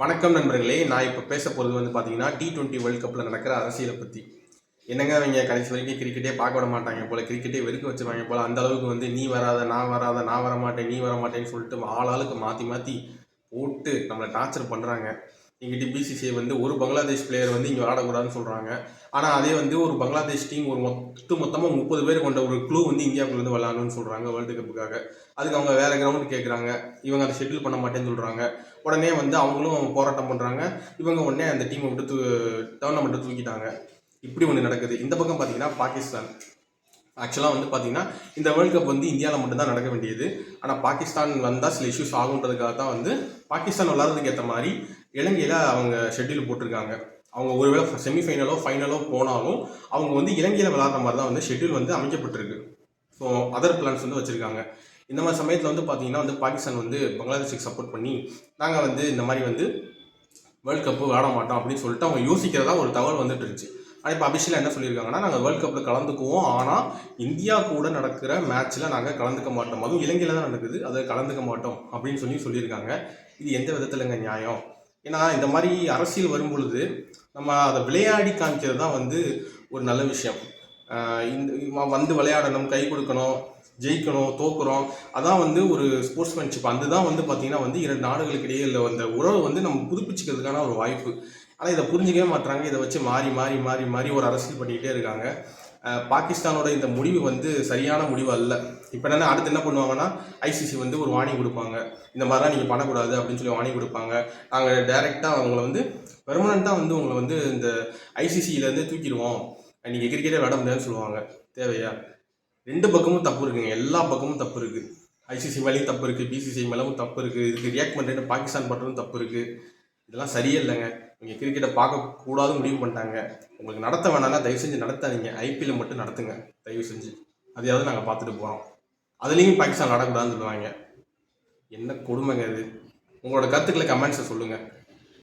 வணக்கம் நண்பர்களே. நான் இப்போ பேச போகிறது வந்து பார்த்தீங்கன்னா T20 வேர்ல்ட் கப்பில் நடக்கிற அரசியலை பற்றி. என்னங்க அவங்க கடைசி வரைக்கும் கிரிக்கெட்டே பார்க்க விட மாட்டாங்க போல், கிரிக்கெட்டே வெறுக்க வச்சுருவாங்க போல். அந்த அளவுக்கு வந்து நீ வராத, நான் வராத, நான் வரமாட்டேன், நீ வரமாட்டேன்னு சொல்லிட்டு ஆளாளுக்கு மாற்றி மாற்றி போட்டு நம்மளை டார்ச்சர் பண்ணுறாங்க. எங்கிட்ட பிசிசிஐ வந்து ஒரு பங்களாதேஷ் பிளேயர் வந்து இங்கே விளாடக்கூடாதுன்னு சொல்கிறாங்க. ஆனால் அதே வந்து ஒரு பங்களாதேஷ் டீம் ஒரு மொத்தமாக 30 பேர் கொண்ட ஒரு குழு வந்து இந்தியாவுக்குள்ளேருந்து விளாடணும்னு சொல்கிறாங்க வேர்ல்டு கப்புக்காக. அதுக்கு அவங்க வேறு கிரவுண்டு கேட்குறாங்க. இவங்க அதை ஷெட்யூல் பண்ண மாட்டேன்னு சொல்கிறாங்க. உடனே வந்து அவங்களும் போராட்டம் பண்ணுறாங்க. இவங்க உடனே அந்த டீமை விட்டு டோர்னமெண்ட்டை தூக்கிட்டாங்க. இப்படி ஒன்று நடக்குது. இந்த பக்கம் பார்த்தீங்கன்னா பாகிஸ்தான். ஆக்சுவலாக வந்து பார்த்தீங்கன்னா இந்த வேர்ல்டு கப் வந்து இந்தியாவில் மட்டும்தான் நடக்க வேண்டியது. ஆனால் பாகிஸ்தான் வந்தால் சில இஷ்யூஸ் ஆகுன்றதுக்காக தான் வந்து பாகிஸ்தான் விளாட்றதுக்கு ஏற்ற மாதிரி இலங்கையில் அவங்க ஷெட்யூல் போட்டிருக்காங்க. அவங்க ஒருவேளை செமிஃபைனலோ ஃபைனலோ போனாலும் அவங்க வந்து இலங்கையில் விளாட்ற மாதிரி தான் வந்து ஷெட்யூல் வந்து அமைக்கப்பட்டிருக்கு. ஸோ அதர் பிளான்ஸ் வந்து வச்சுருக்காங்க. இந்த மாதிரி சமயத்தில் வந்து பார்த்தீங்கன்னா வந்து பாகிஸ்தான் வந்து பங்களாதேஷுக்கு சப்போர்ட் பண்ணி நாங்கள் வந்து இந்த மாதிரி வந்து வேர்ல்டு கப்பு விளாட மாட்டோம் அப்படின்னு சொல்லிட்டு அவங்க யோசிக்கிறதா ஒரு தகவல் வந்துட்டு இருந்துச்சு. ஆனால் இப்போ அபிஷியலாக என்ன சொல்லியிருக்காங்கன்னா, நாங்கள் வேர்ல்டு கப்பில் கலந்துக்குவோம், ஆனால் இந்தியா கூட நடக்கிற மேட்ச்சில் நாங்கள் கலந்துக்க மாட்டோம், அதுவும் இலங்கையில் தான் நடக்குது, அதை கலந்துக்க மாட்டோம் அப்படின்னு சொல்லியிருக்காங்க. இது எந்த விதத்துலங்க நியாயம்? ஏன்னா இந்த மாதிரி அரசியல் வரும்பொழுது நம்ம அதை விளையாடி காமிக்கிறது தான் வந்து ஒரு நல்ல விஷயம். இந்த வந்து விளையாடணும், கை கொடுக்கணும், ஜெயிக்கணும், தோக்குறோம், அதான் வந்து ஒரு ஸ்போர்ட்ஸ்மேன்ஷிப். அதுதான் வந்து பார்த்திங்கன்னா வந்து 2 நாடுகளுக்கு இடையே இல்லை அந்த உறவை வந்து நம்ம புதுப்பிச்சுக்கிறதுக்கான ஒரு வாய்ப்பு. ஆனால் இதை புரிஞ்சிக்கவே மாட்டுறாங்க. இதை வச்சு மாறி மாறி மாறி மாறி ஒரு அரசியல் பண்ணிக்கிட்டே இருக்காங்க. பாகிஸ்தானோட இந்த முடிவு வந்து சரியான முடிவு அல்ல. இப்போ என்னென்னா அடுத்து என்ன பண்ணுவாங்கன்னா ஐசிசி வந்து ஒரு வார்னிங் கொடுப்பாங்க, இந்த மாதிரிலாம் நீங்கள் பண்ணக்கூடாது அப்படின்னு சொல்லி வார்னிங் கொடுப்பாங்க. நாங்கள் டைரெக்டாக அவங்கள வந்து பெர்மனண்ட்டாக வந்து உங்களை வந்து இந்த ஐசிசியிலேருந்து தூக்கிடுவோம், நீங்கள் கிரிக்கெட்டே விளாட முடியாதுன்னு சொல்லுவாங்க. தேவையா? 2 பக்கமும் தப்பு இருக்குங்க. எல்லா பக்கமும் தப்பு இருக்குது. ஐசிசி மேலேயும் தப்பு இருக்குது, பிசிசிஐ மேலேயும் தப்பு இருக்குது. இதுக்கு ரியாக்ட் பண்ணுறது பாகிஸ்தான் பண்ணுறதும் தப்பு இருக்குது. இதெல்லாம் சரியே இல்லைங்க. நீங்கள் கிரிக்கெட்டை பார்க்கக்கூடாது முடிவு பண்ணிட்டாங்க. உங்களுக்கு நடத்த வேணாம்னா தயவு செஞ்சு நடத்தாதீங்க. ஐபிஎல் மட்டும் நடத்துங்க தயவு செஞ்சு. அதையாவது நாங்கள் பார்த்துட்டு போகிறோம். அதுலேயும் பாகிஸ்தான் நடக்கூடாதுன்னு சொல்லுவாங்க. என்ன கொடுமைங்க இது. உங்களோட கருத்துக்களை கமெண்ட்ஸை சொல்லுங்கள்.